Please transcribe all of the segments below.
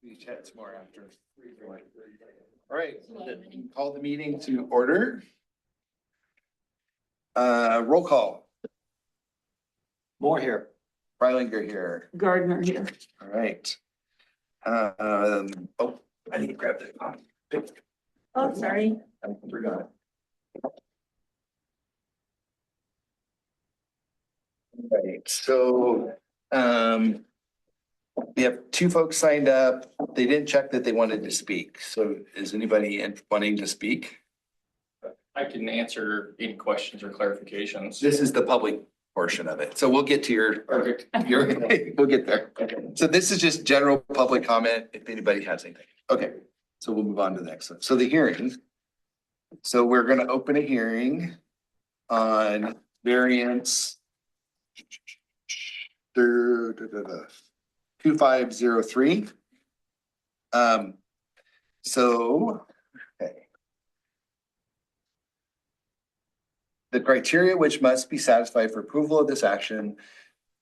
We chat some more after. All right, call the meeting to order. Roll call. Moore here. Freilinger here. Gardner here. All right. Oh, I need to grab that. Oh, sorry. I forgot. Right, so, we have two folks signed up. They didn't check that they wanted to speak. So is anybody wanting to speak? I can answer any questions or clarifications. This is the public portion of it. So we'll get to your, Perfect. we'll get there. So this is just general public comment if anybody has anything. Okay, so we'll move on to the next one. So the hearing. So we're gonna open a hearing on variance 2503. So, okay. The criteria which must be satisfied for approval of this action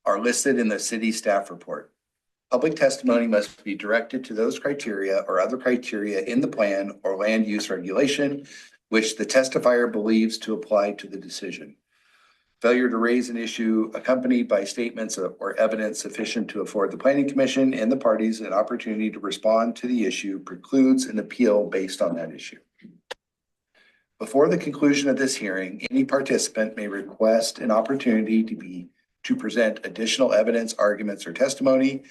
are listed in the city staff report. Public testimony must be directed to those criteria or other criteria in the plan or land use regulation which the testifier believes to apply to the decision. Failure to raise an issue accompanied by statements or evidence sufficient to afford the planning commission and the parties an opportunity to respond to the issue precludes an appeal based on that issue. Before the conclusion of this hearing, any participant may request an opportunity to present additional evidence, arguments, or testimony.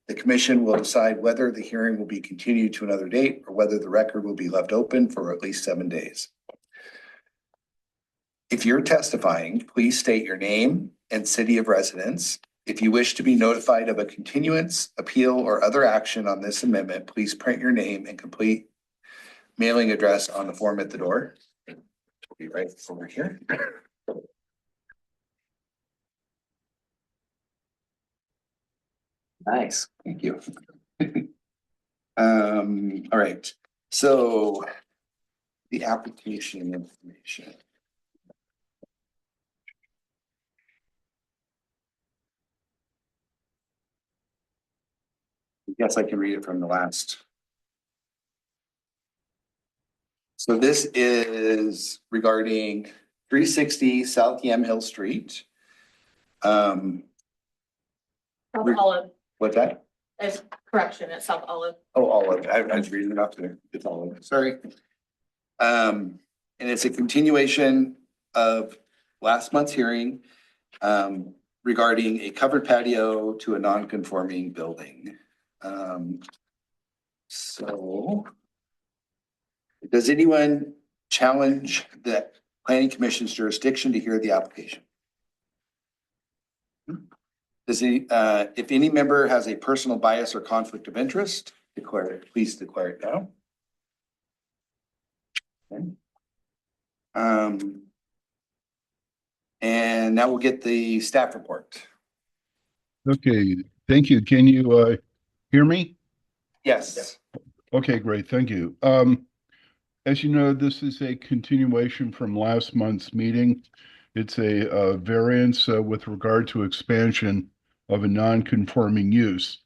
The commission will decide whether the hearing will be continued to another date or whether the record will be left open for at least 7 days. If you're testifying, please state your name and city of residence. If you wish to be notified of a continuance, appeal, or other action on this amendment, please print your name and complete mailing address on the form at the door. It'll be right over here. Nice, thank you. All right, so the application information. Yes, I can read it from the last. So this is regarding 360 South Yamhill Street. South Olive. What's that? There's correction at South Olive. Oh, Olive. I was reading it up there. It's Olive. Sorry. And it's a continuation of last month's hearing regarding a covered patio to a non-conforming building. So does anyone challenge the planning commission's jurisdiction to hear the application? Does he, if any member has a personal bias or conflict of interest, declare it, please declare it now. Okay. And now we'll get the staff report. Okay, thank you. Can you hear me? Yes. Okay, great. Thank you. As you know, this is a continuation from last month's meeting. It's a variance with regard to expansion of a non-conforming use.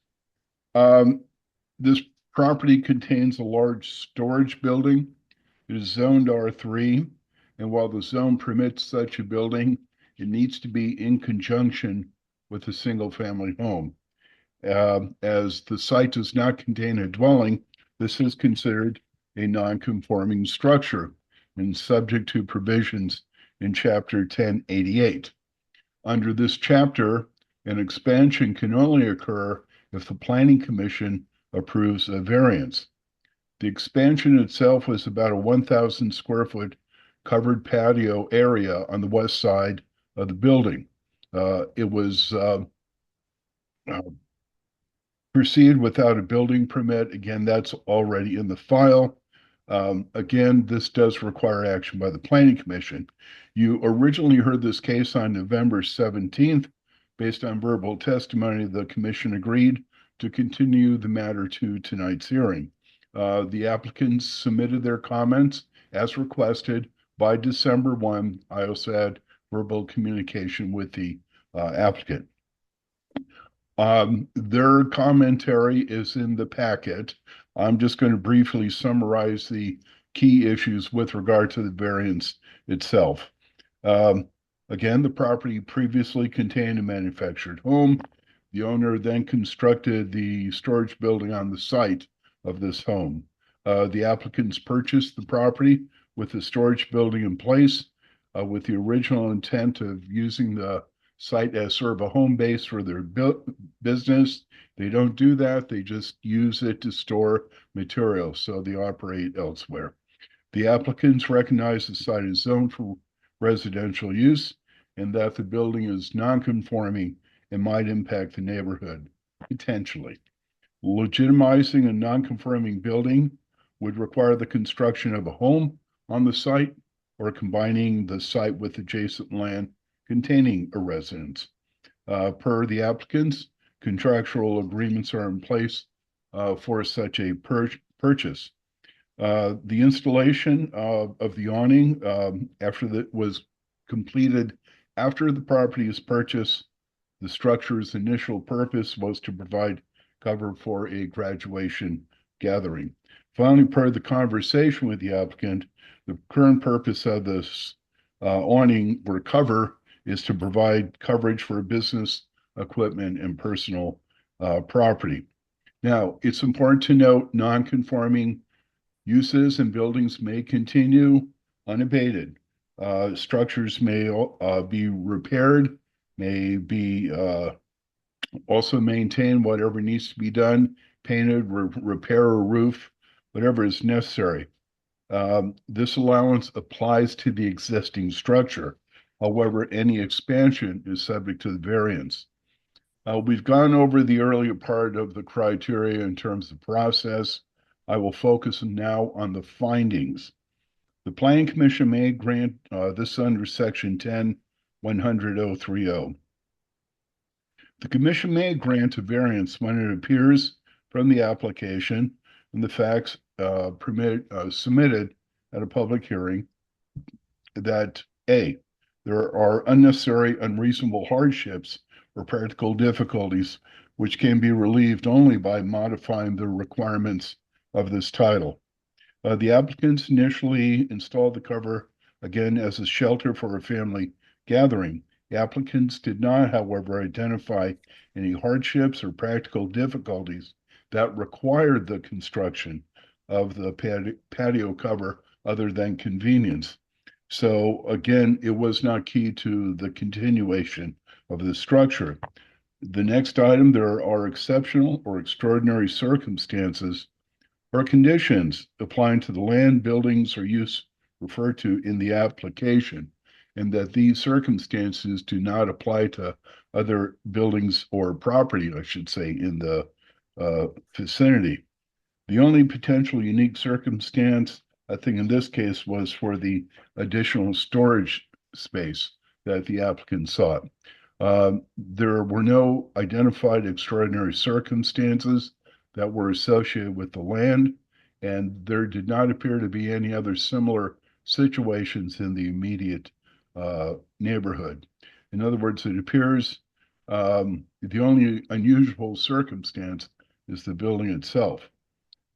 This property contains a large storage building. It is zoned R3, and while the zone permits such a building, it needs to be in conjunction with a single-family home. As the site does not contain a dwelling, this is considered a non-conforming structure and subject to provisions in Chapter 1088. Under this chapter, an expansion can only occur if the Planning Commission approves a variance. The expansion itself was about a 1,000 square foot covered patio area on the west side of the building. It was proceed without a building permit. Again, that's already in the file. Again, this does require action by the Planning Commission. You originally heard this case on November 17th. Based on verbal testimony, the commission agreed to continue the matter to tonight's hearing. The applicants submitted their comments as requested by December 1. I also had verbal communication with the applicant. Their commentary is in the packet. I'm just going to briefly summarize the key issues with regard to the variance itself. Um, Again, the property previously contained a manufactured home. The owner then constructed the storage building on the site of this home. The applicants purchased the property with the storage building in place, with the original intent of using the site as sort of a home base for their business. They don't do that. They just use it to store materials, so they operate elsewhere. The applicants recognize the site is zoned for residential use and that the building is non-conforming and might impact the neighborhood, potentially. Legitimizing a non-conforming building would require the construction of a home on the site or combining the site with adjacent land containing a residence. Per the applicants, contractual agreements are in place for such a purchase. The installation of the awning after that was completed after the property is purchased. The structure's initial purpose was to provide cover for a graduation gathering. Finally, per the conversation with the applicant, the current purpose of this awning or cover is to provide coverage for business equipment and personal property. Now, it's important to note non-conforming uses and buildings may continue unabated. Structures may be repaired, may be also maintained, whatever needs to be done, painted, repair a roof, whatever is necessary. This allowance applies to the existing structure. However, any expansion is subject to the variance. We've gone over the earlier part of the criteria in terms of process. I will focus now on the findings. The Planning Commission may grant this under Section 10-100-030. The Commission may grant a variance when it appears from the application and the facts submitted at a public hearing that A, there are unnecessary, unreasonable hardships or practical difficulties which can be relieved only by modifying the requirements of this title. The applicants initially installed the cover again as a shelter for a family gathering. The applicants did not, however, identify any hardships or practical difficulties that required the construction of the patio cover other than convenience. So again, it was not key to the continuation of the structure. The next item, there are exceptional or extraordinary circumstances or conditions applying to the land, buildings, or use referred to in the application, and that these circumstances do not apply to other buildings or property, I should say, in the vicinity. The only potential unique circumstance, I think in this case, was for the additional storage space that the applicant sought. There were no identified extraordinary circumstances that were associated with the land, and there did not appear to be any other similar situations in the immediate neighborhood. In other words, it appears the only unusual circumstance is the building itself.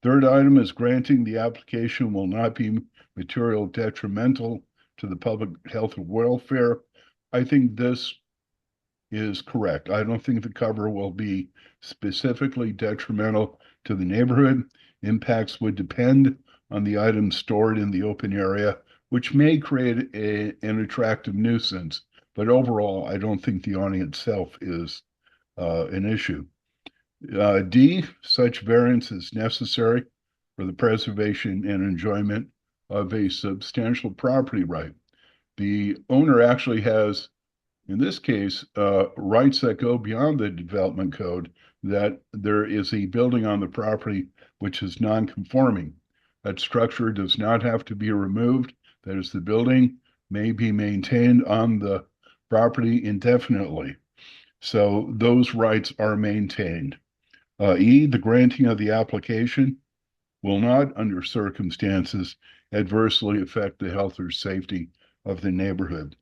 Third item is granting the application will not be material detrimental to the public health and welfare. I think this is correct. I don't think the cover will be specifically detrimental to the neighborhood. Impacts would depend on the items stored in the open area, which may create an attractive nuisance. But overall, I don't think the awning itself is an issue. D, such variance is necessary for the preservation and enjoyment of a substantial property right. The owner actually has, in this case, rights that go beyond the development code, that there is a building on the property which is non-conforming. That structure does not have to be removed. That is, the building may be maintained on the property indefinitely. So those rights are maintained. E, the granting of the application will not, under circumstances, adversely affect the health or safety of the neighborhood.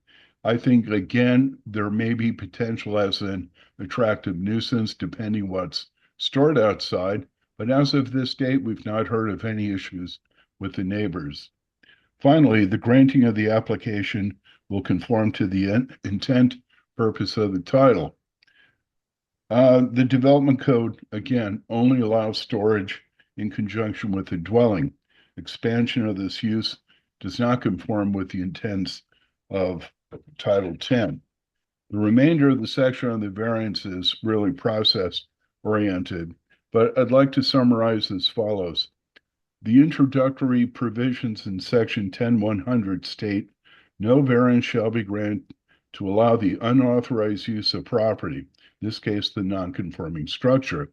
I think, again, there may be potential as an attractive nuisance depending what's stored outside, but as of this date, we've not heard of any issues with the neighbors. Finally, the granting of the application will conform to the intent purpose of the title. The development code, again, only allows storage in conjunction with the dwelling. Expansion of this use does not conform with the intents of Title 10. The remainder of the section on the variance is really process oriented, but I'd like to summarize as follows. The introductory provisions in section 10-100 state no variance shall be granted to allow the unauthorized use of property, in this case, the non-conforming structure.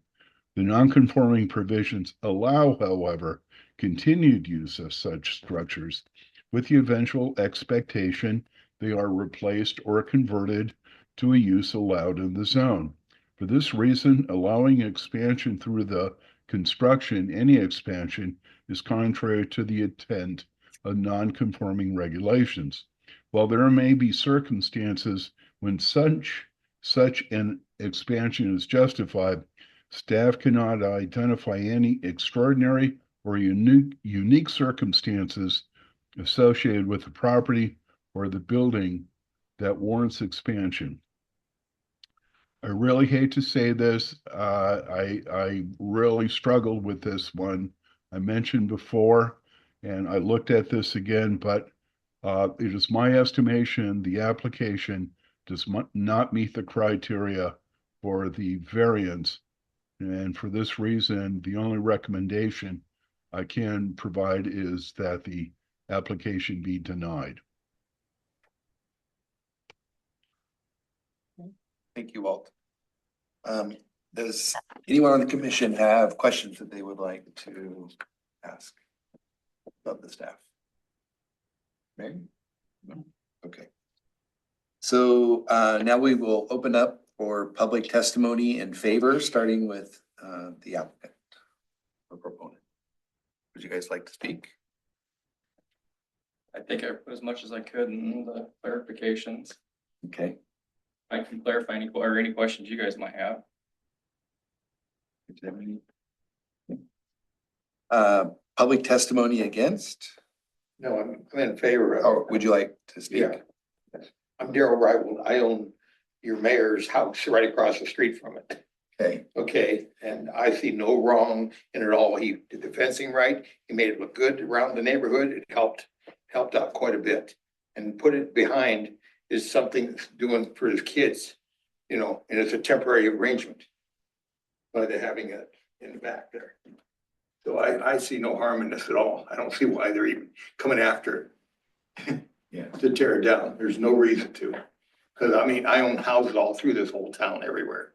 The non-conforming provisions allow, however, continued use of such structures with the eventual expectation they are replaced or converted to a use allowed in the zone. For this reason, allowing expansion through the construction, any expansion, is contrary to the intent of non-conforming regulations. While there may be circumstances when such an expansion is justified, staff cannot identify any extraordinary or unique circumstances associated with the property or the building that warrants expansion. I really hate to say this. I really struggled with this one. I mentioned before, and I looked at this again, but it is my estimation the application does not meet the criteria for the variance. And for this reason, the only recommendation I can provide is that the application be denied. Thank you, Walt. Does anyone on the commission have questions that they would like to ask of the staff? Mary? No? Okay. So now we will open up for public testimony in favor, starting with the applicant or proponent. Would you guys like to speak? I think I put as much as I could in the clarifications. Okay. I can clarify any questions you guys might have. Do you have any? Public testimony against, No, I'm in favor of or it. would you like to speak? Yeah. I'm Daryl Rival. I own your mayor's house right across the street from it. Okay, Okay, and I see no wrong in it all. He did the fencing right. He made it look good around the neighborhood. It helped out quite a bit. And put it behind is something doing for his kids, you know, and it's a temporary arrangement. By the having it in the back there. So I see no harm in this at all. I don't see why they're even coming after it. Yeah. To tear it down. There's no reason to. Cause I mean, I own houses all through this whole town everywhere.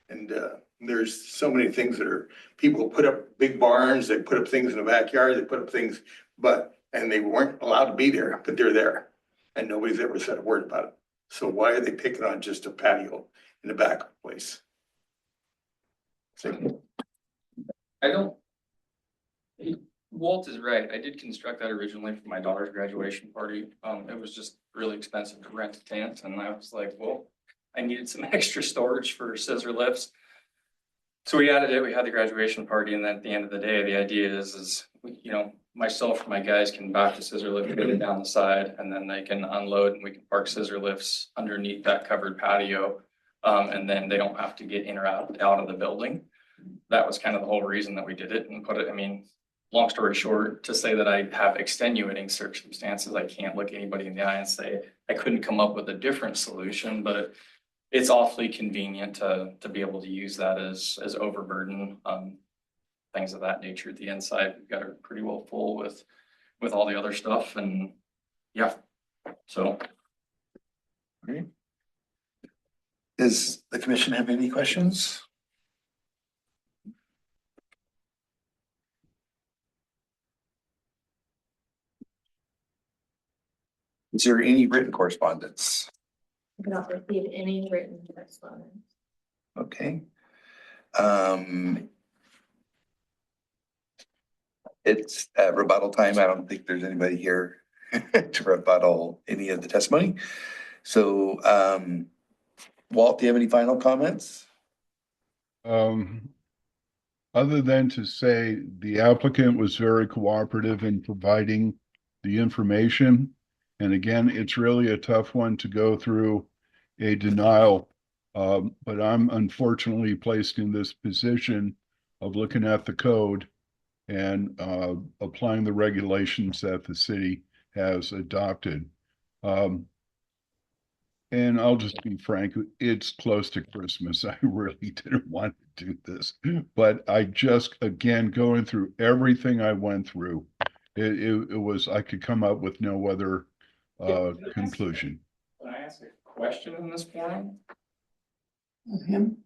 And there's so many things that are, people put up big barns, they put up things in the backyard, they put up things, and they weren't allowed to be there, but they're there. And nobody's ever said a word about it. So why are they picking on just a patio in the back place? I don't. Walt is right. I did construct that originally for my daughter's graduation party. It was just really expensive to rent a tent, and I was like, well, I needed some extra storage for scissor lifts. So we added it. We had the graduation party, and then at the end of the day, the idea is you know, myself and my guys can back the scissor lift, get it down the side, and then they can unload, and we can park scissor lifts underneath that covered patio. And then they don't have to get in or out of the building. That was kind of the whole reason that we did it and put it, I mean, long story short, to say that I have extenuating circumstances, I can't look anybody in the eye and say, I couldn't come up with a different solution, but it's awfully convenient to be able to use that as overburden, things of that nature. At the inside, we've got it pretty well full with all the other stuff, and yeah, so. great. Does the commission have any questions? Is there any written correspondence? I did not receive any written correspondence. Okay. It's rebuttal time. I don't think there's anybody here to rebuttal any of the testimony. So, Walt, do you have any final comments? Other than to say the applicant was very cooperative in providing the information. And again, it's really a tough one to go through a denial. But I'm unfortunately placed in this position of looking at the code and applying the regulations that the city has adopted. And I'll just be frank, it's close to Christmas. I really didn't want to do this. But I just, again, going through everything I went through, it was, I could come up with no other conclusion. Can I ask a question in this forum? Him?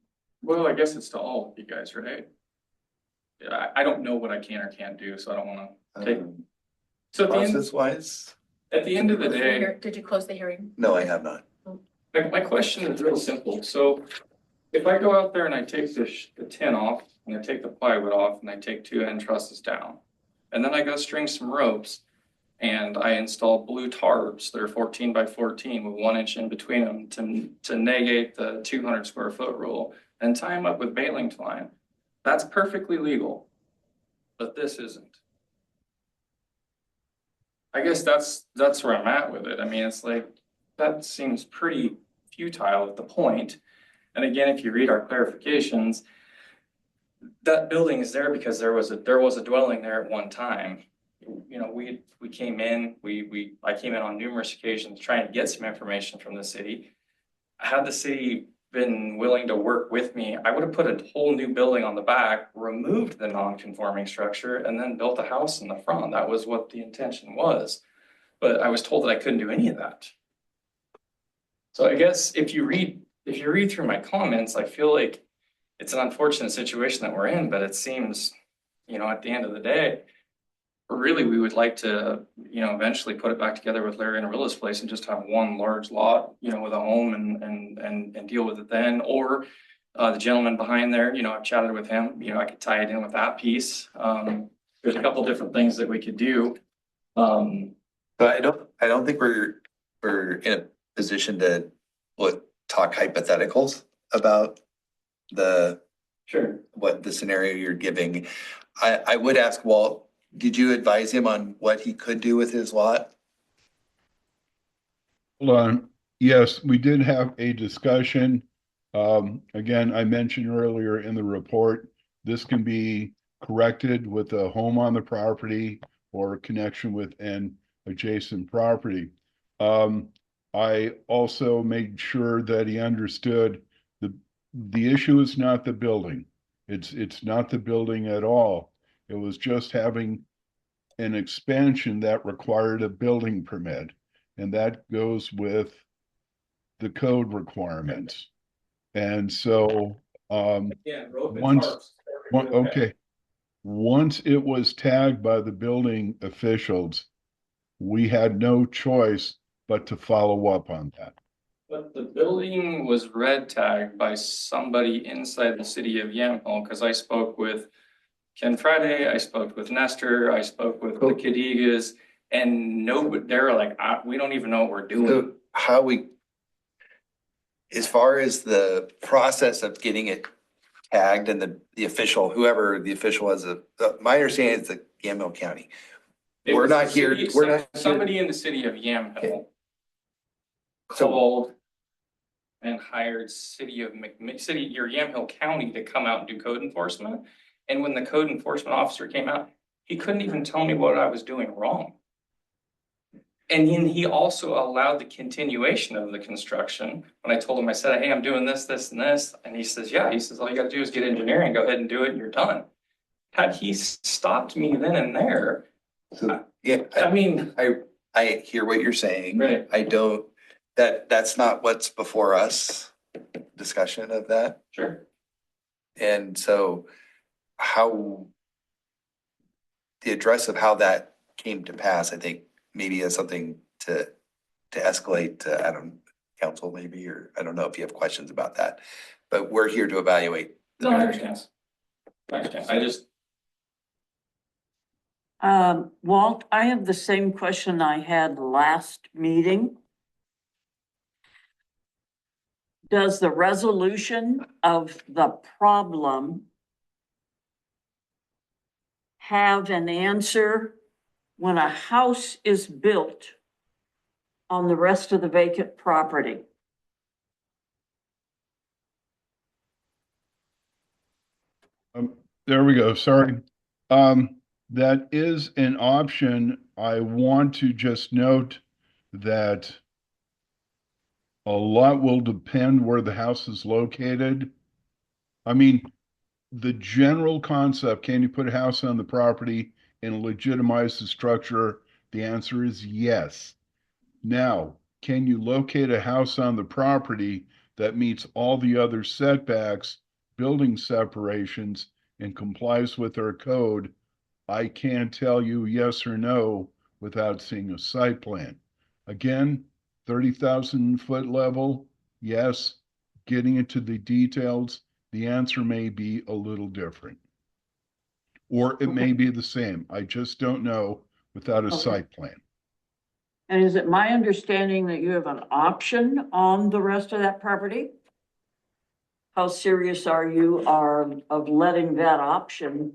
Well, I guess it's to all of you guys, right? Yeah, I don't know what I can or can't do, so I don't wanna take. So Process wise? at the end of the day, Did you close the hearing? No, I have not. my question is real simple. So if I go out there and I take the tin off and I take the plywood off and I take 2 end trusses down, and then I go string some ropes and I install blue tarps that are 14 by 14 with 1 inch in between them to negate the 200 square foot rule and tie them up with baling twine, that's perfectly legal, but this isn't. I guess that's where I'm at with it. I mean, it's like, that seems pretty futile at the point. And again, if you read our clarifications, that building is there because there was a dwelling there at one time. You know, we came in, I came in on numerous occasions trying to get some information from the city. Had the city been willing to work with me, I would have put a whole new building on the back, removed the non-conforming structure, and then built a house in the front. That was what the intention was. But I was told that I couldn't do any of that. So I guess if you read through my comments, I feel like it's an unfortunate situation that we're in, but it seems, you know, at the end of the day, really, we would like to, you know, eventually put it back together with Larry and Arilla's place and just have one large lot, you know, with a home and deal with it then. Or the gentleman behind there, you know, I've chatted with him, you know, I could tie it in with that piece. There's a couple different things that we could do. But I don't think we're in a position to talk hypotheticals about what the scenario you're giving. I would ask Walt, did you advise him on what he could do with his lot? Hold on. Yes, we did have a discussion. Again, I mentioned earlier in the report, this can be corrected with a home on the property or a connection with an adjacent property. I also made sure that he understood the issue is not the building. It's not the building at all. It was just having an expansion that required a building permit, and that goes with the code requirements. And so, Yeah, rope and once- tarps. okay, once it was tagged by the building officials, we had no choice but to follow up on that. But the building was red tagged by somebody inside the city of Yamhill, because I spoke with Ken Friday, I spoke with Nestor, I spoke with the Cadigas, and nobody, they're like, we don't even know what we're doing. So how we, as far as the process of getting it tagged and the official, whoever the official is, my understanding is the Yamhill County. It We're was not the here- city- we're not here- Somebody in the city of Yamhill Okay. called and hired your Yamhill County to come out and do code enforcement. And when the code enforcement officer came out, he couldn't even tell me what I was doing wrong. And then he also allowed the continuation of the construction. When I told him, I said, hey, I'm doing this, this, and this. And he says, yeah, he says, all you gotta do is get engineering, go ahead and do it, and you're done. Had he stopped me then and there, So, yeah, I mean, I hear what you're saying. Right. I don't, that's not what's before us, discussion of that. sure. And so how the address of how that came to pass, I think maybe is something to escalate to, I don't, council maybe, or I don't know if you have questions about that. But we're here to evaluate. the No, I matter. understand. I understand. I just, Walt, I have the same question I had last meeting. does the resolution of the problem have an answer when a house is built on the rest of the vacant property? There we go. Sorry. That is an option. I want to just note that a lot will depend where the house is located. I mean, the general concept, can you put a house on the property and legitimize the structure? The answer is yes. Now, can you locate a house on the property that meets all the other setbacks, building separations, and complies with our code? I can't tell you yes or no without seeing a site plan. Again, 30,000 foot level, yes. Getting into the details, the answer may be a little different. Or it may be the same. I just don't know without a Okay. site plan. And is it my understanding that you have an option on the rest of that property? How serious are you of letting that option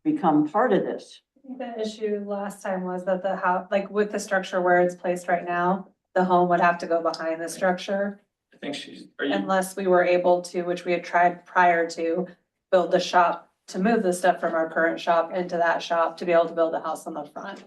become part of this? The issue last time was that the house, like with the structure where it's placed right now, the home would have to go behind the structure I think are you, unless we were able to, which we had tried prior to, build the shop to move the stuff from our current shop into that shop to be able to build a house on the front,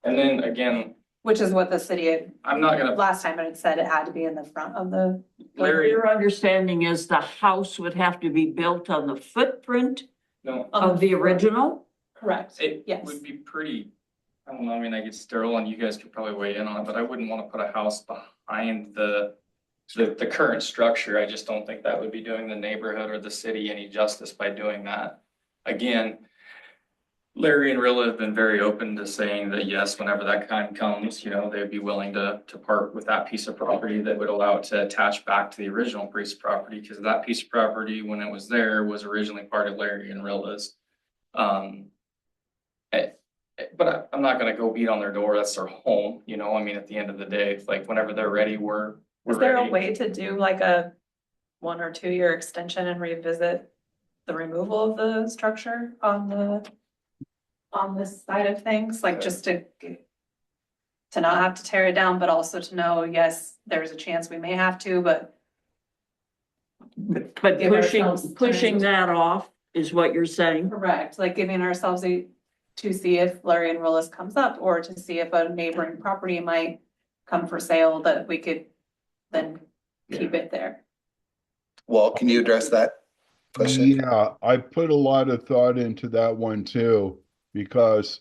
and then again, which is what the city had, I'm not gonna, last time it had said it had to be in the front of the. Larry, Your understanding is the house would have to be built on the footprint no, of the original? Correct, it yes. would be pretty, I don't know, I mean, I get sterile and you guys could probably weigh in on it, but I wouldn't wanna put a house behind the current structure. I just don't think that would be doing the neighborhood or the city any justice by doing that. Again, Larry and Rilla have been very open to saying that yes, whenever that time comes, you know, they'd be willing to part with that piece of property that would allow it to attach back to the original piece of property, because that piece of property, when it was there, was originally part of Larry and Rilla's. But I'm not gonna go beat on their door. That's their home, you know, I mean, at the end of the day, like whenever they're ready, we're Is there a ready. way to do like a 1 or 2 year extension and revisit the removal of the structure on this side of things, like just to not have to tear it down, but also to know, yes, there's a chance we may have to, but But Give ourselves pushing time. that off is what you're saying? correct, like giving ourselves to see if Larry and Willis comes up, or to see if a neighboring property might come for sale, that we could then keep it there. Walt, can you address that question? Yeah, I put a lot of thought into that one too, because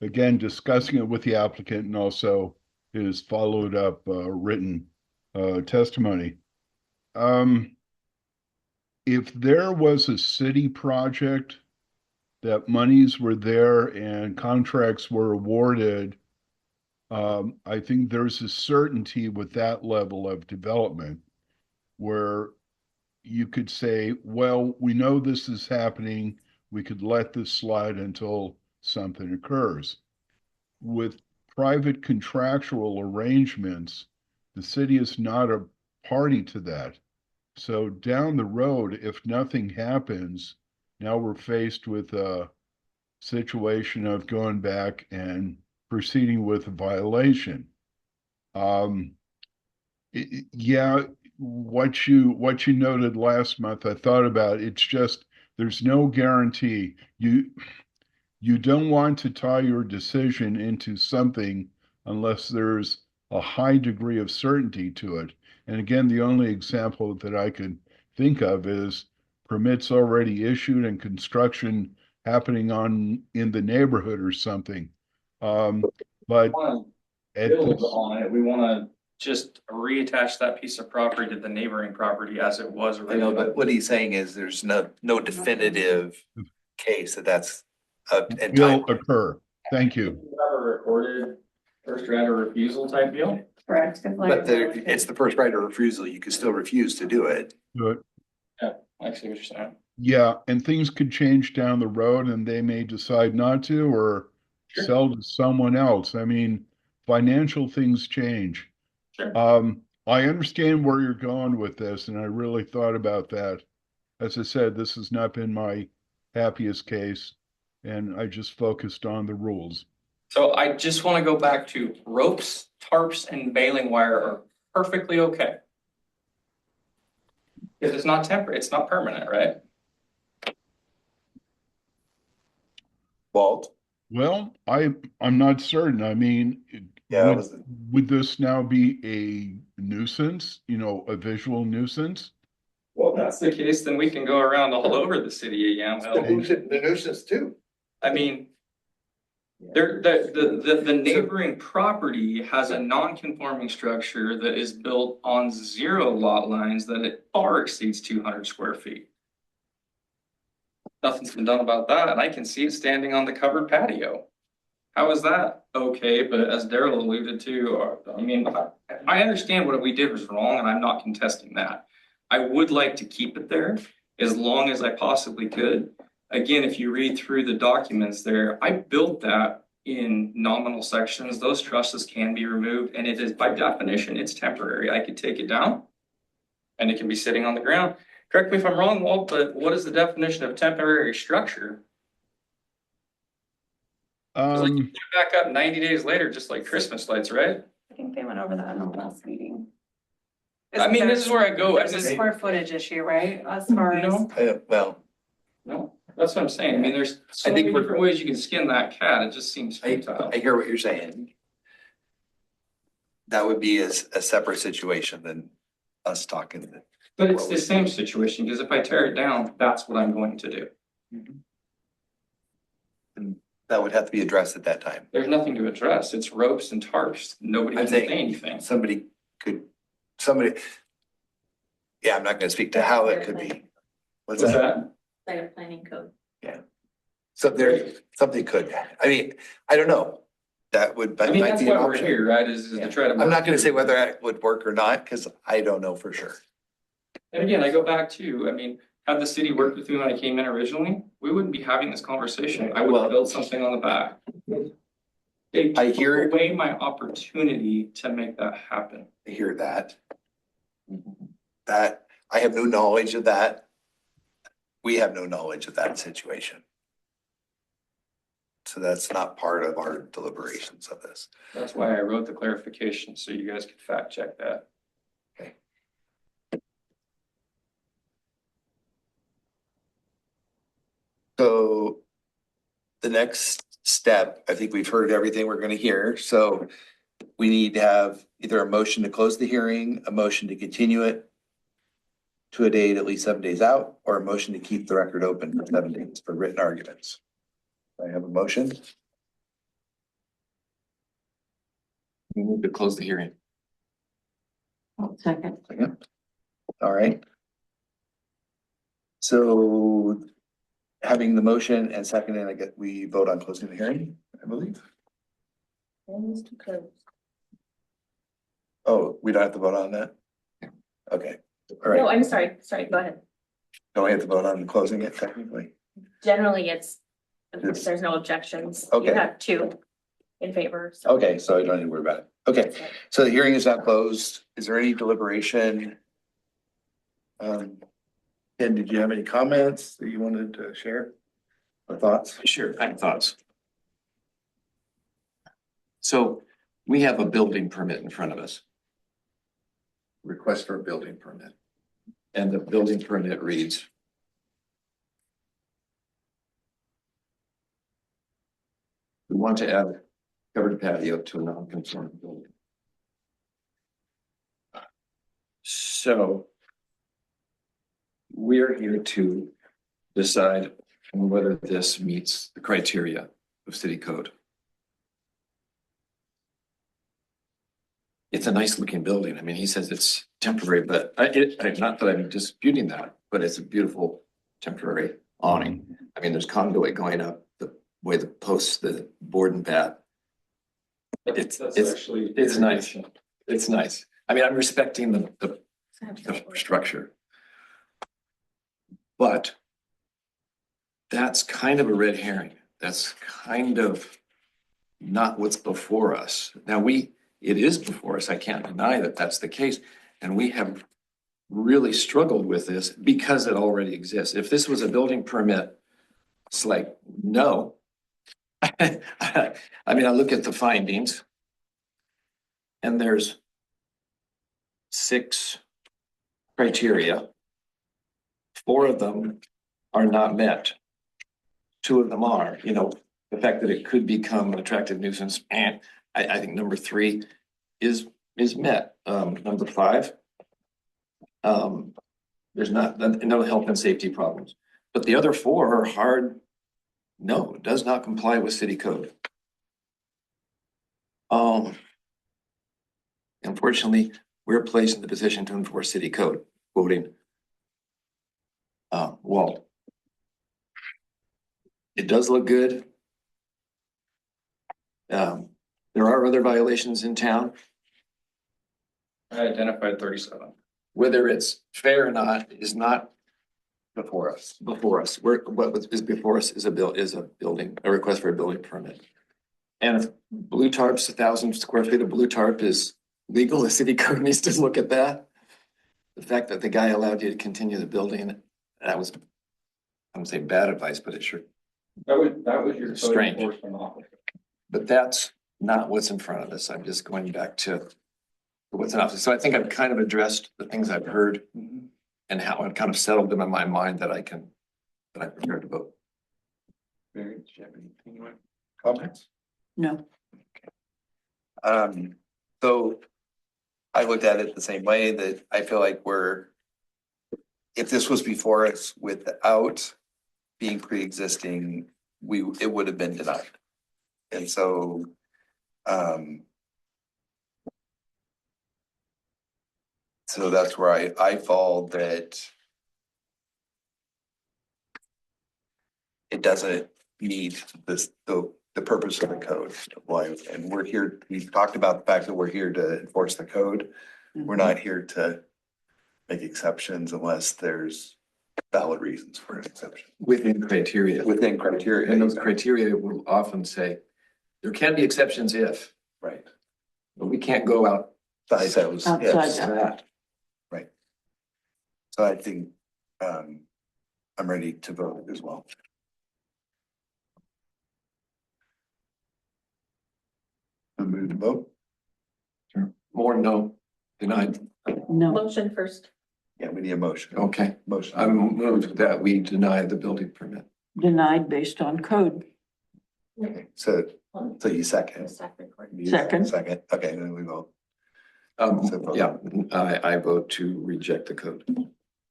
again, discussing it with the applicant and also his followed up written testimony. If there was a city project that monies were there and contracts were awarded, I think there's a certainty with that level of development where you could say, well, we know this is happening. We could let this slide until something occurs. With private contractual arrangements, the city is not a party to that. So down the road, if nothing happens, now we're faced with a situation of going back and proceeding with a violation. Yeah, what you noted last month, I thought about, it's just, there's no guarantee. You don't want to tie your decision into something unless there's a high degree of certainty to it. And again, the only example that I could think of is permits already issued and construction happening in the neighborhood or something. But Wanna at build this, on it, we wanna just reattach that piece of property to the neighboring property as it was I know, originally. but what he's saying is there's no definitive case that's and will time. occur. Thank you. You have a recorded first right of refusal type deal? Correct. 'Cause Larry But and Willis- it's the first right of refusal. You could still refuse to do it. But I see what you're saying. yeah, and things could change down the road and they may decide not to or Sure. sell to someone else. I mean, financial things change. Sure. I understand where you're going with this, and I really thought about that. As I said, this has not been my happiest case, and I just focused on the rules. So I just want to go back to ropes, tarps, and baling wire are perfectly okay. Because it's not temporary, it's not permanent, right? Walt? Well, I'm not certain. I mean, Yeah, that would, was, would this now be a nuisance, a visual nuisance? Well, if that's the case, then we can go around all over the city of Yamhill. The nuisance too. I mean, the neighboring property has a non-conforming structure that is built on 0 lot lines that it far exceeds 200 square feet. Nothing's been done about that, and I can see it standing on the covered patio. How is that okay? But as Daryl alluded to, I mean, I understand what we did was wrong, and I'm not contesting that. I would like to keep it there as long as I possibly could. Again, if you read through the documents there, I built that in nominal sections. Those trusses can be removed, and it is by definition, it's temporary. I could take it down and it can be sitting on the ground. Correct me if I'm wrong, Walt, but what is the definition of temporary structure? 'Cause like, you put it back up 90 days later, just like Christmas lights, right? I think they went over that in the last meeting. I mean, this is where I go. There's a square footage issue, right, as far as. No, well, no, that's what I'm saying. I mean, there's so I think many we're- different ways you can skin that cat. It just seems futile. I hear what you're saying. That would be a separate situation than us talking. But it's the same situation, because if I tear it down, that's what I'm going to do. And that would have to be addressed at that time. There's nothing to address. It's ropes and tarps. Nobody I'm can say saying anything. Somebody. Yeah, I'm not gonna speak to how it could be. What's What's that? that? Like a planning code. So something could, I mean, I don't know. That would, I but mean, might that's be an why we're option. here, right, is to try to. I'm not gonna say whether that would work or not, because I don't know for sure. And again, I go back to, I mean, had the city worked with me when I came in originally, we wouldn't be having this conversation. I would Well- have built something on the back. They I took hear- away my opportunity to make that happen. I hear that. That, I have no knowledge of that. We have no knowledge of that situation. So that's not part of our deliberations of this. That's why I wrote the clarification, so you guys could fact check that. So the next step, I think we've heard everything we're gonna hear, so we need to have either a motion to close the hearing, a motion to continue it to a date at least 7 days out, or a motion to keep the record open for 7 days for written arguments. I have a motion. We move to close the hearing. Second. All right. So having the motion and second, and I get, we vote on closing the hearing, I believe. Mr. Code. Oh, we don't have to vote on that? Okay, all No, right. I'm sorry, go ahead. Don't we have to vote on closing it technically? Generally, it's, It's- if there's no objections. Okay. You have 2 in favor, so. Okay, so I don't need to worry about it. Okay, so the hearing is now closed. Is there any deliberation? Ken, did you have any comments that you wanted to share? Or thoughts? Sure, I have thoughts. So we have a building permit in front of us. Request for a building permit. And the building permit reads. We want to add covered patio to a non-conforming building. So we're here to decide on whether this meets the criteria of city code. It's a nice looking building. I mean, he says it's temporary, but not that I'm disputing that, but it's a beautiful temporary awning. I mean, there's conduit going up the way the posts, the board and bat. It's nice. It's nice. I mean, I'm respecting the structure. But that's kind of a red herring. That's kind of not what's before us. Now, it is before us. I can't deny that that's the case. And we have really struggled with this because it already exists. If this was a building permit, it's like, no. I mean, I look at the findings and there's 6 criteria. 4 of them are not met. 2 of them are, the fact that it could become an attractive nuisance, and I think number 3 is met. Number 5, there's no health and safety problems, but the other 4 are hard. No, it does not comply with city code. Unfortunately, we're placed in the position to enforce city code, quoting Walt. It does look good. There are other violations in town. I identified 37. Whether it's fair or not is not Before us. before us. What is before us is a request for a building permit. And if blue tarp's 1,000 square feet of blue tarp is legal, the city code needs to look at that. The fact that the guy allowed you to continue the building, that was, I wouldn't say bad advice, but it sure, That was your code Strange. enforcement officer. but that's not what's in front of us. I'm just going back to what's in office. So I think I've kind of addressed the things I've heard and how I've kind of settled them in my mind that I'm prepared to vote. Mary, do you have anything you want? Comments? No, So I looked at it the same way, that I feel like if this was before us without being pre-existing, it would have been denied. And so, so that's where I fall, that it doesn't meet the purpose of the code. Why, and we're here, we've talked about the fact that we're here to enforce the code. We're not here to make exceptions unless there's valid reasons for an exception. Within criteria. Within criteria. And those criteria will often say, there can be exceptions if, Right. but we can't go out. Outside those, Outside yes. that. Right. So I think, I'm ready to vote as well. Move to vote? More no, denied. no, Motion first. Yeah, we need a motion. Okay, Motion. I moved that we deny the building permit. denied based on code. Okay, so you second. You Second. Second, okay, then we vote. Yeah, I vote to reject the code.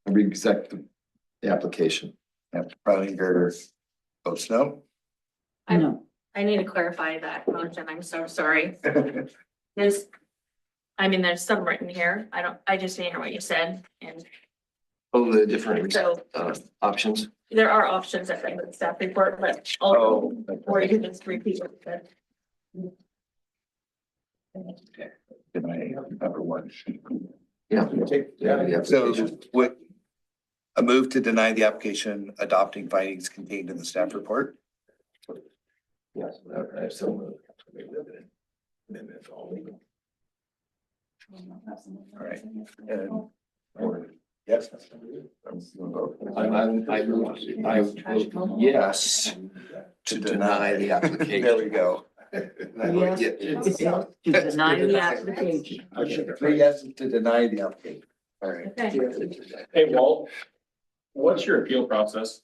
Reject the application. Prelinger votes no. No, I need to clarify that motion. I'm so sorry. There's some written here. I just didn't hear what you said. And Oh, the different so options. there are options at the staff report, but also, or you can just repeat what you said. Did I number one? Yeah. So what, a move to deny the application adopting findings contained in the staff report? Yes, I so moved. Amendment all legal. All right. And, yes. I vote yes to deny the application. There we go. yes, to deny the application. Three yeses to deny the application. All right. Hey, Walt, what's your appeal process?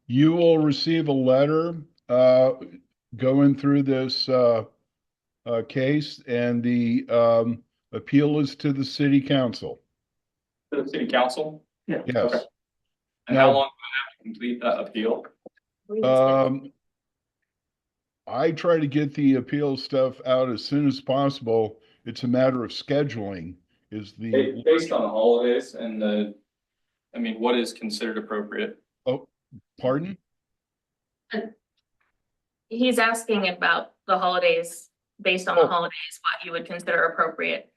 You will receive a letter going through this case, and the appeal is to the city council. To the city council? Yes. And Now- how long do I have to complete that appeal? I try to get the appeal stuff out as soon as possible. It's a matter of scheduling is the, Based on the holidays and what is considered appropriate? pardon? He's asking about the holidays, based on the holidays, what you would consider appropriate.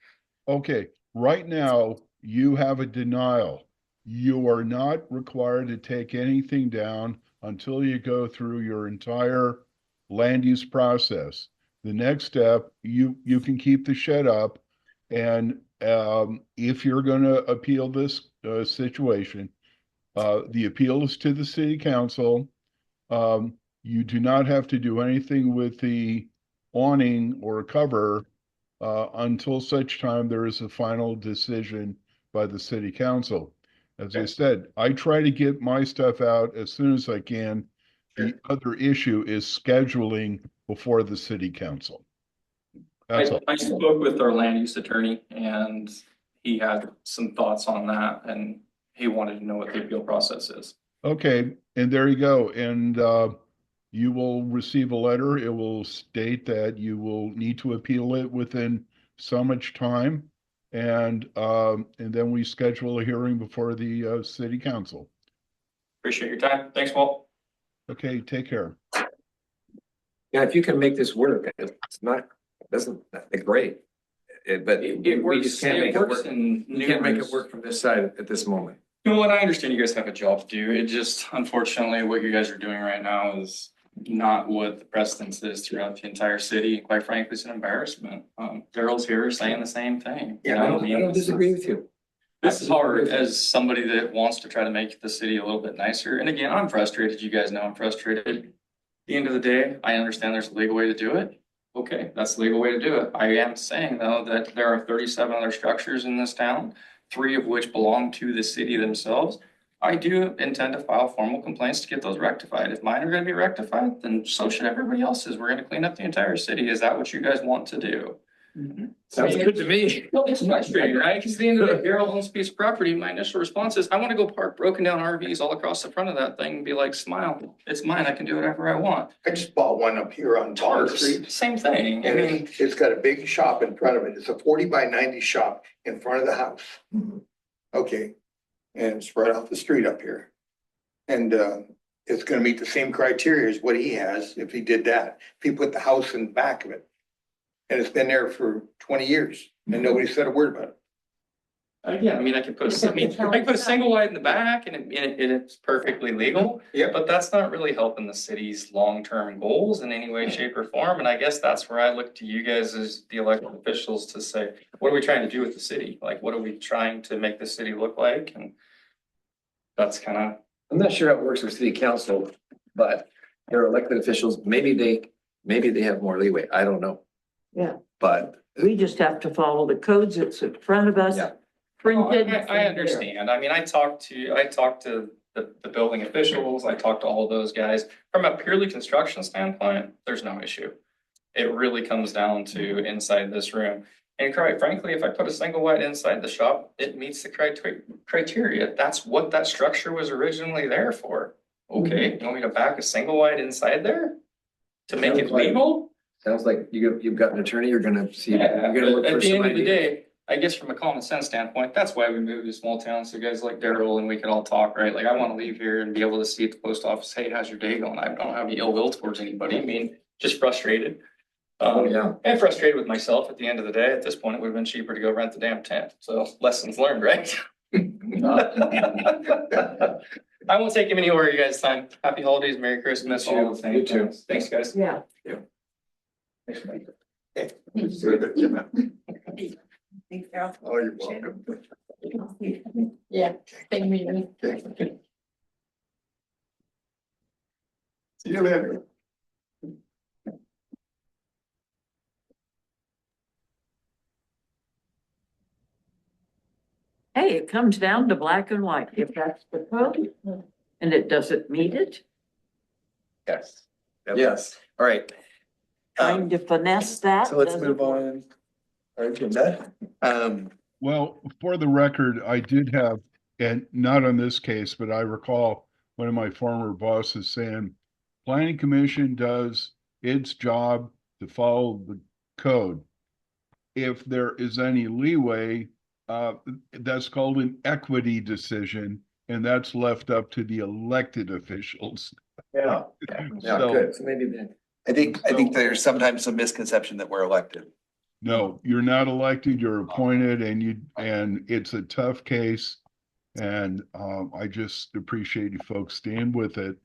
Okay, right now you have a denial. You are not required to take anything down until you go through your entire land use process. the next step, you can keep the shed up. And if you're gonna appeal this situation, the appeal is to the city council. You do not have to do anything with the awning or cover until such time there is a final decision by the city council. As I said, I try to get my stuff out as soon as I can. The other issue is scheduling before the city council. That's all. I spoke with our land use attorney and he had some thoughts on that and he wanted to know what the appeal process is. Okay, and there you go. And you will receive a letter. It will state that you will need to appeal it within so much time. And then we schedule a hearing before the city council. Appreciate your time. Thanks, Walt. Okay, take care. Yeah, if you can make this work, it's not, doesn't, great. But we just can't make it work. You can't make it work from this side at this moment. You know what? I understand you guys have a job to do. It just, unfortunately, what you guys are doing right now is not what the precedence is throughout the entire city. Quite frankly, it's an embarrassment. Daryl's here saying the same thing. Yeah, I don't disagree with you. This is hard as somebody that wants to try to make the city a little bit nicer. And again, I'm frustrated. You guys know I'm frustrated. At the end of the day, I understand there's a legal way to do it. Okay, that's the legal way to do it. I am saying though that there are 37 other structures in this town, 3 of which belong to the city themselves. I do intend to file formal complaints to get those rectified. If mine are gonna be rectified, then so should everybody else's. We're gonna clean up the entire city. Is that what you guys want to do? Sounds good to me. Well, it's frustrating, right? Because at the end of the day, Daryl owns a piece of property. My initial response is, I want to go park broken down RVs all across the front of that thing and be like, smile, it's mine. I can do whatever I want. I just bought one up here on Bond Street. Same thing. I And mean, it's got a big shop in front of it. It's a 40 by 90 shop in front of the house. Okay, and it's right off the street up here. And it's gonna meet the same criteria as what he has if he did that. If he put the house in the back of it. And it's been there for 20 years and nobody said a word about it. yeah, I mean, I could put, I could put a single wide in the back and it's perfectly legal. Yeah. But that's not really helping the city's long-term goals in any way, shape or form. And I guess that's where I look to you guys as the elected officials to say, what are we trying to do with the city? Like, what are we trying to make the city look like? And that's kind of. I'm not sure how it works with city council, but they're elected officials. Maybe they have more leeway. I don't know. Yeah. But We just have to follow the codes that's in front of us. Yeah. Printed. I understand. I mean, I talked to the building officials, I talked to all of those guys. From a purely construction standpoint, there's no issue. It really comes down to inside this room. And quite frankly, if I put a single wide inside the shop, it meets the criteria. That's what that structure was originally there for. Okay, you want me to back a single wide inside there? To make it legal? sounds like you've got an attorney. You're gonna see. Yeah, You're gonna look for at the some end of the ideas. day, I guess from a common sense standpoint, that's why we moved to small towns, so guys like Daryl and we could all talk, right? Like, I wanna leave here and be able to see at the post office, hey, how's your day going? I don't have any ill will towards anybody, I mean, just frustrated. Yeah. And frustrated with myself at the end of the day. At this point, it would have been cheaper to go rent the damn tent, so lessons learned, right? I won't take any more of you guys' time. Happy holidays, Merry Christmas. You all the too. things. You too. Thanks, guys. Yeah. Thanks, Mike. Thanks, Daryl. Oh, you're welcome. Yeah, thank you. See you later. Hey, it comes down to black and white. If that's the code and it doesn't meet it, Yes. Yes. All right. trying to finesse that. So let's doesn't move work. on. Our agenda. Well, for the record, I did have, and not on this case, but I recall one of my former bosses saying, planning commission does its job to follow the code. If there is any leeway, that's called an equity decision, and that's left up to the elected officials. Yeah. Yeah, So- good. So maybe then. I think there's sometimes some misconception that we're elected. No, you're not elected, you're appointed, and it's a tough case. And I just appreciate you folks staying with it.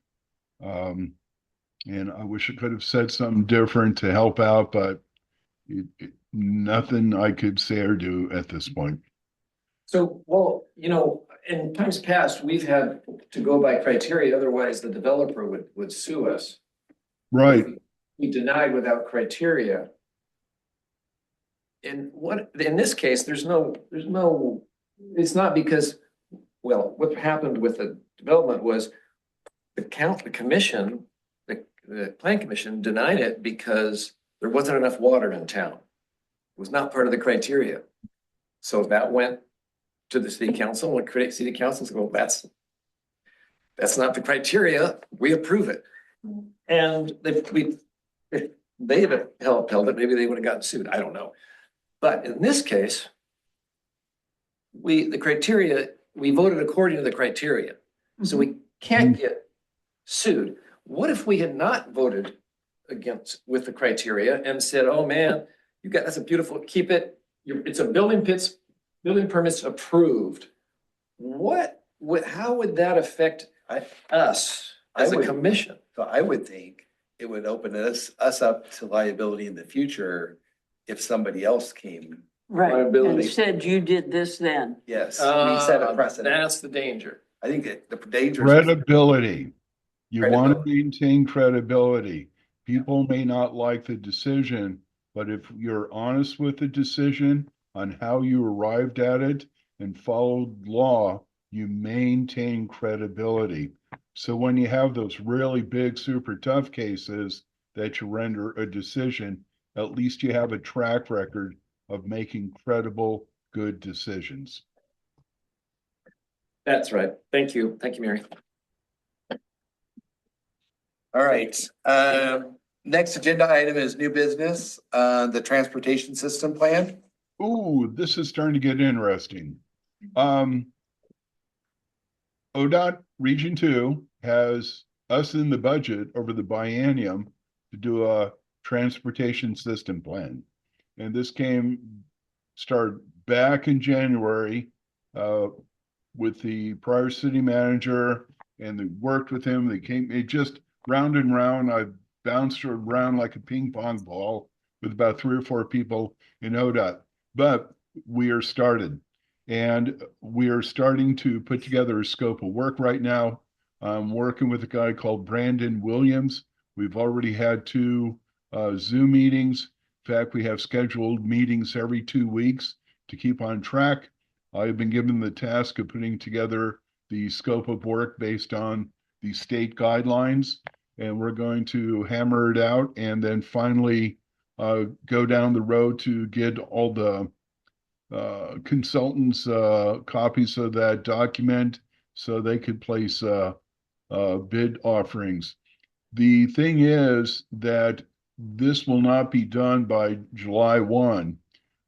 And I wish I could have said something different to help out, but nothing I could say or do at this point. So, well, in times past, we've had to go by criteria, otherwise the developer would sue us. Right. We denied without criteria. In this case, there's no, it's not because, well, what happened with the development was the commission, the plan commission denied it because there wasn't enough water in town. It was not part of the criteria. So that went to the city council, and city council said, well, that's not the criteria, we approve it. And if they had upheld it, maybe they would have gotten sued, I don't know. But in this case, we voted according to the criteria, so we can't get sued. What if we had not voted with the criteria and said, oh man, that's a beautiful, keep it, it's a building permits approved. How would that affect us as a commission? So I would think it would open us up to liability in the future if somebody else came. Right, and Liability. said you did this then. Yes, we set a precedent. That's the danger. I think the danger. Credibility. You want to Credibility. maintain credibility. People may not like the decision, but if you're honest with the decision on how you arrived at it and followed law, you maintain credibility. So when you have those really big, super tough cases that you render a decision, at least you have a track record of making credible, good decisions. That's right. Thank you. Thank you, Mary. All right, next agenda item is new business, the transportation system plan. Ooh, this is starting to get interesting. ODOT Region 2 has us in the budget over the biennium to do a transportation system plan. And this started back in January with the prior city manager, and they worked with him. It just round and round. I bounced around like a ping pong ball with about 3 or 4 people in ODOT. But we are started, and we are starting to put together a scope of work right now. I'm working with a guy called Brandon Williams. We've already had 2 Zoom meetings. In fact, we have scheduled meetings every 2 weeks to keep on track. I've been given the task of putting together the scope of work based on the state guidelines, and we're going to hammer it out and then finally go down the road to get all the consultants copies of that document so they could place bid offerings. The thing is that this will not be done by July 1.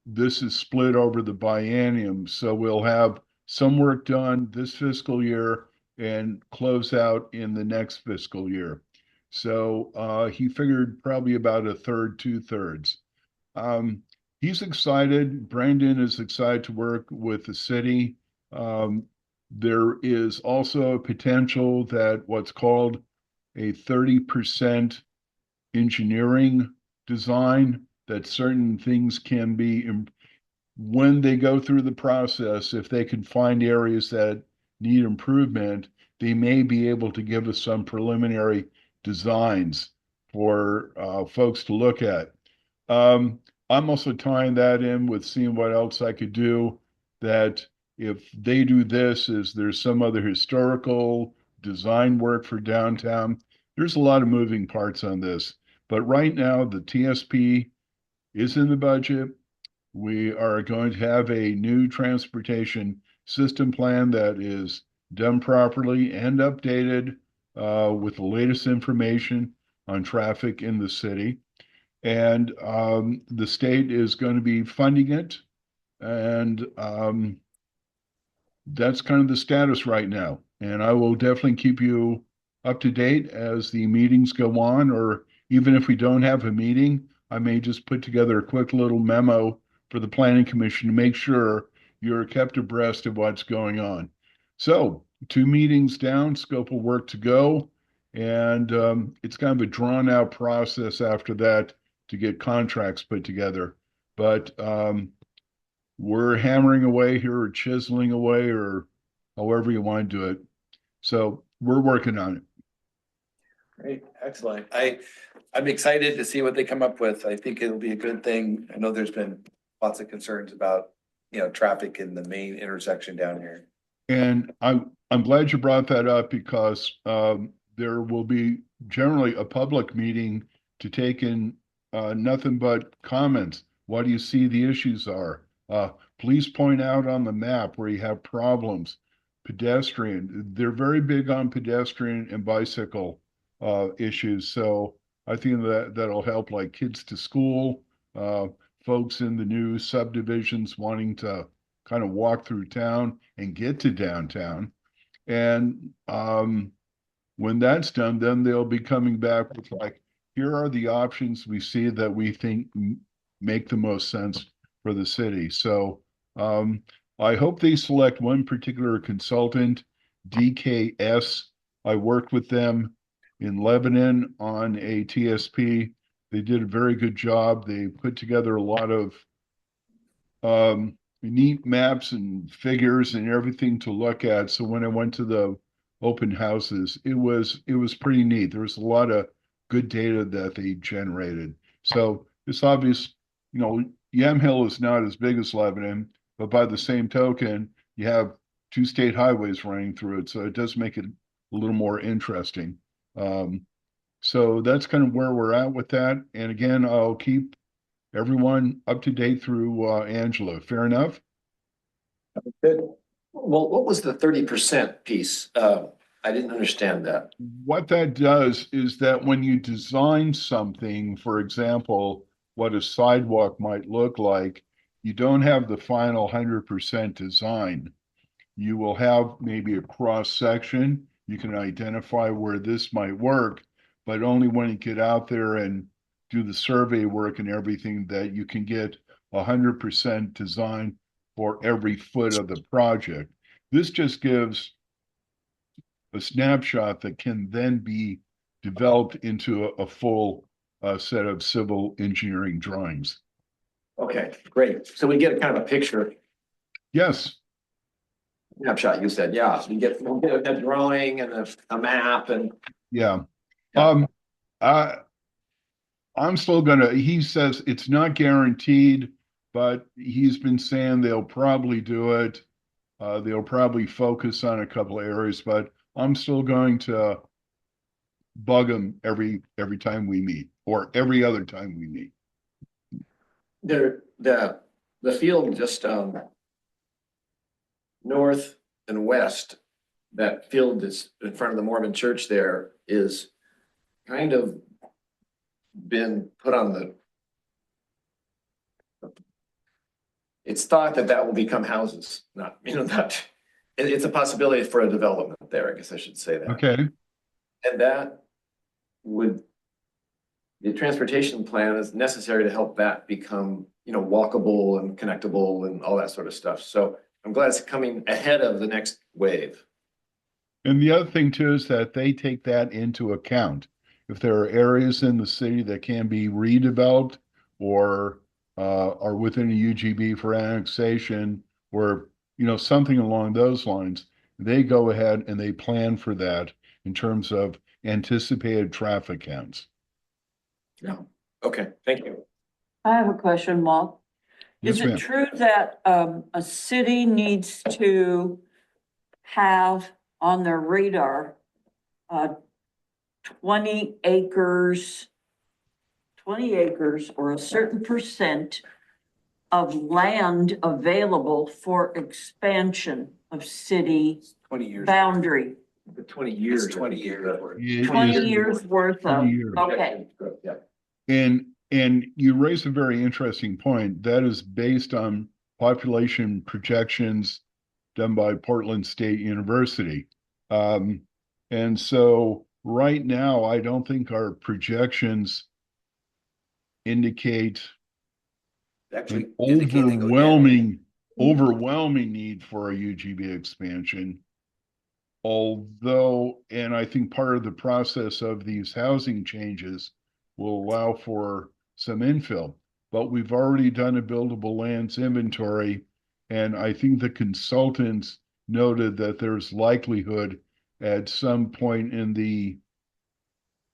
This is split over the biennium, so we'll have some work done this fiscal year and close out in the next fiscal year. So he figured probably about 1/3, 2/3. He's excited. Brandon is excited to work with the city. There is also a potential that what's called a 30% engineering design, that certain things can be, when they go through the process, if they can find areas that need improvement, they may be able to give us some preliminary designs for folks to look at. I'm also tying that in with seeing what else I could do, that if they do this, is there's some other historical design work for downtown. There's a lot of moving parts on this, but right now the TSP is in the budget. We are going to have a new transportation system plan that is done properly and updated with the latest information on traffic in the city. And the state is going to be funding it. And that's kind of the status right now. And I will definitely keep you up to date as the meetings go on, or even if we don't have a meeting, I may just put together a quick little memo for the planning commission to make sure you're kept abreast of what's going on. So 2 meetings down, scope of work to go. And it's kind of a drawn out process after that to get contracts put together. But we're hammering away here or chiseling away or however you want to do it. So we're working on it. Great, excellent. I'm excited to see what they come up with. I think it'll be a good thing. I know there's been lots of concerns about, traffic in the main intersection down here. And I'm glad you brought that up because there will be generally a public meeting to take in nothing but comments. What do you see the issues are? Please point out on the map where you have problems. Pedestrian, they're very big on pedestrian and bicycle issues. So I think that'll help, like kids to school, folks in the new subdivisions wanting to kind of walk through town and get to downtown. And when that's done, then they'll be coming back with like, here are the options we see that we think make the most sense for the city. So I hope they select one particular consultant, DKS. I worked with them in Lebanon on a TSP. They did a very good job. They put together a lot of neat maps and figures and everything to look at. So when I went to the open houses, it was pretty neat. There was a lot of good data that they generated. So it's obvious, Yamhill is not as big as Lebanon, but by the same token, you have 2 state highways running through it. So it does make it a little more interesting. So that's kind of where we're at with that. And again, I'll keep everyone up to date through Angela. Fair enough? Good. Well, what was the 30% piece? I didn't understand that. What that does is that when you design something, for example, what a sidewalk might look like, you don't have the final 100% design. You will have maybe a cross section. You can identify where this might work, but only when you get out there and do the survey work and everything that you can get 100% design for every foot of the project. This just gives a snapshot that can then be developed into a full set of civil engineering drawings. Okay, great. So we get a kind of a picture, Yes, snapshot, you said, yeah, we'll get a drawing and a map and. yeah. Yeah. I'm still he says it's not guaranteed, but he's been saying they'll probably do it. They'll probably focus on a couple of areas, but I'm still going to bug him every time we meet or every other time we meet. The field just north and west, that field that's in front of the Mormon church there is kind of been put on the. It's thought that will become houses, not, it's a possibility for a development there, I guess I should say that. Okay. And that would, the transportation plan is necessary to help that become, walkable and connectable and all that sort of stuff. So I'm glad it's coming ahead of the next wave. And the other thing too is that they take that into account. If there are areas in the city that can be redeveloped or are within a UGB for annexation or, something along those lines, they go ahead and they plan for that in terms of anticipated traffic counts. Yeah. Okay, thank you. I have a question, Walt. Yes, Is it ma'am. true that a city needs to have on their radar 20 acres or a certain percent of land available for expansion of city 20 years. boundary? For 20 years. It's 20 years. It 20 is- years worth of, 20 years. okay. Yeah. And you raise a very interesting point. That is based on population projections done by Portland State University. And so right now, I don't think our projections indicate Actually an indicating they go down. overwhelming need for a UGB expansion. although, and I think part of the process of these housing changes will allow for some infill, but we've already done a buildable lands inventory. And I think the consultants noted that there's likelihood at some point in the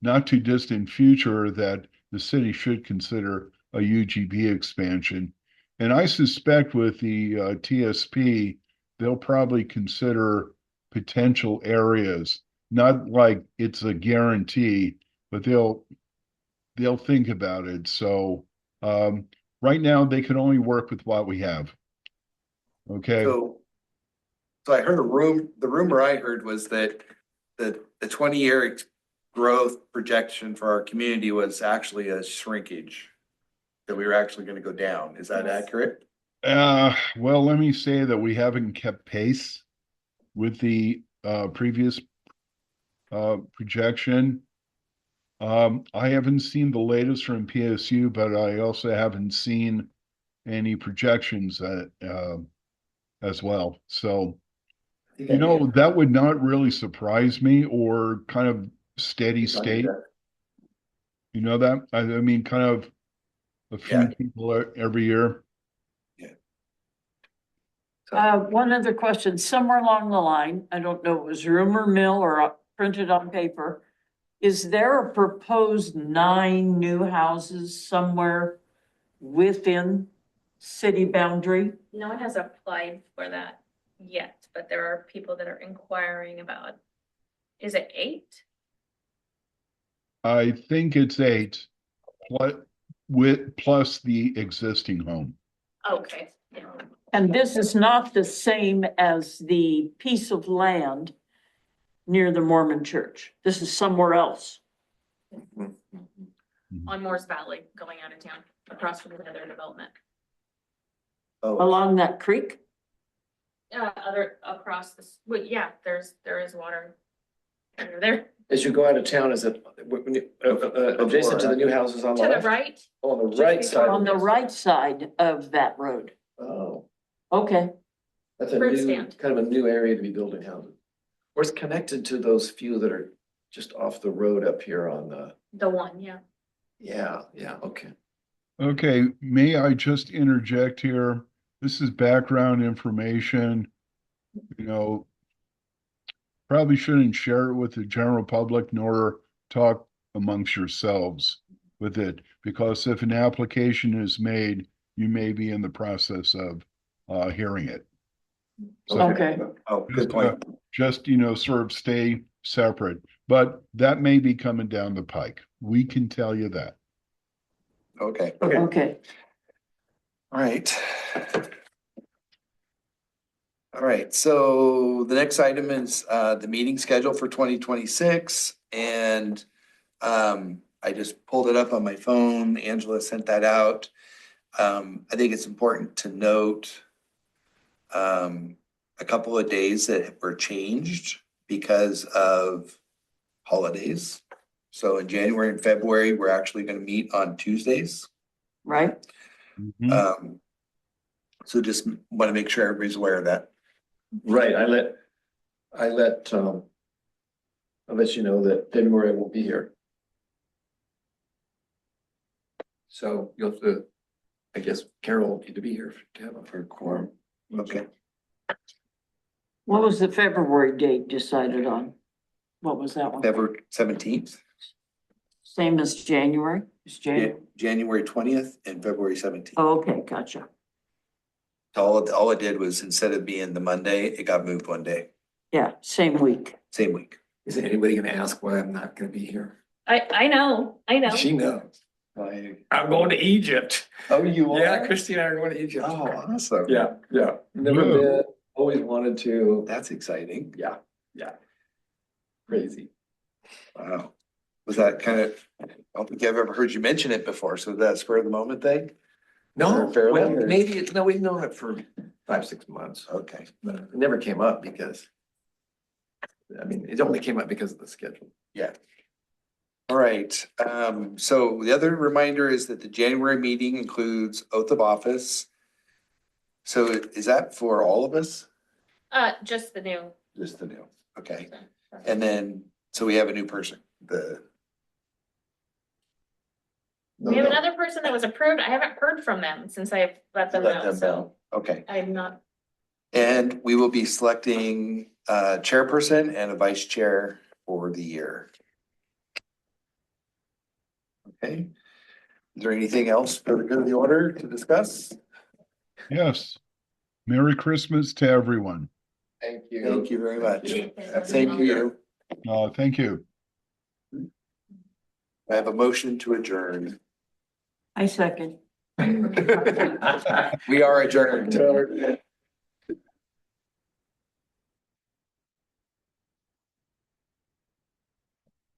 not too distant future that the city should consider a UGB expansion. And I suspect with the TSP, they'll probably consider potential areas, not like it's a guarantee, but they'll think about it. So right now they can only work with what we have. Okay. So I heard the rumor I heard was that the 20-year growth projection for our community was actually a shrinkage. That we were actually gonna go down. Is that accurate? Well, let me say that we haven't kept pace with the previous projection. I haven't seen the latest from PSU, but I also haven't seen any projections as well. So, you know, that would not really surprise me, or kind of steady state. You know that? I mean, kind of a few Yeah. people every year. One other question, somewhere along the line, I don't know, it was rumor mill or printed on paper. Is there a proposed 9 new houses somewhere within city boundary? No one has applied for that yet, but there are people that are inquiring about, is it 8? I think it's 8 plus the existing home. Okay. Yeah. And this is not the same as the piece of land near the Mormon church. This is somewhere else. On Morse Valley, going out of town, across from another development. Oh, Along that creek? Across this, well, yeah, there is water under there. As you go out of town, is it adjacent to the new houses on the To the left? right, On the right side. On the right side of that road. Oh, Okay, that's a Fruit new, stand. kind of a new area to be building houses. Or it's connected to those few that are just off the road up here on the, the one, yeah. yeah, okay. Okay, may I just interject here? This is background information. You know, probably shouldn't share it with the general public, nor talk amongst yourselves with it, because if an application is made, you may be in the process of hearing it. So okay. oh, good point. just, you know, sort of stay separate, but that may be coming down the pike. We can tell you that. Okay, Okay. all right. All right, so the next item is the meeting schedule for 2026. And I just pulled it up on my phone. Angela sent that out. I think it's important to note a couple of days that were changed because of holidays. So in January and February, we're actually gonna meet on Tuesdays. Right? Mhm. So just want to make sure everybody's aware of that. Right, I let you know that February won't be here. So you'll have to, I guess Carol will need to be here to have a quorum. Okay. What was the February date decided on? What was that one? February 17th, Same as January? It's January. January 20th and February 17th. Oh, okay, gotcha. All it did was, instead of being the Monday, it got moved one day, Yeah, same week. same week. Is anybody gonna ask why I'm not gonna be here? I know. She knows. Oh, I'm going to Egypt. you are? Yeah, Christy and I are going to Egypt. Oh, awesome. Yeah, never Whoa. been, always wanted to. That's exciting. Yeah. Crazy. Wow. Was that kind of, I don't think I've ever heard you mention it before. So that's spur of the moment thing? No, Fairly, well, or- maybe, no, we've known it for 5-6 months, Okay. but it never came up because. I mean, it only came up because of the schedule. Yeah. All right. So the other reminder is that the January meeting includes oath of office. So is that for all of us? Just the new. Just the new. Okay, and then, so we have a new person, We have another person that was approved. I haven't heard from them since I've let them know, so Okay, I'm not, and we will be selecting a chairperson and a vice chair for the year. Okay, is there anything else for the good of the order to discuss? Yes. Merry Christmas to everyone. Thank you. Thank you very much. Same to you. Thank you. I have a motion to adjourn. I second. We are adjourned.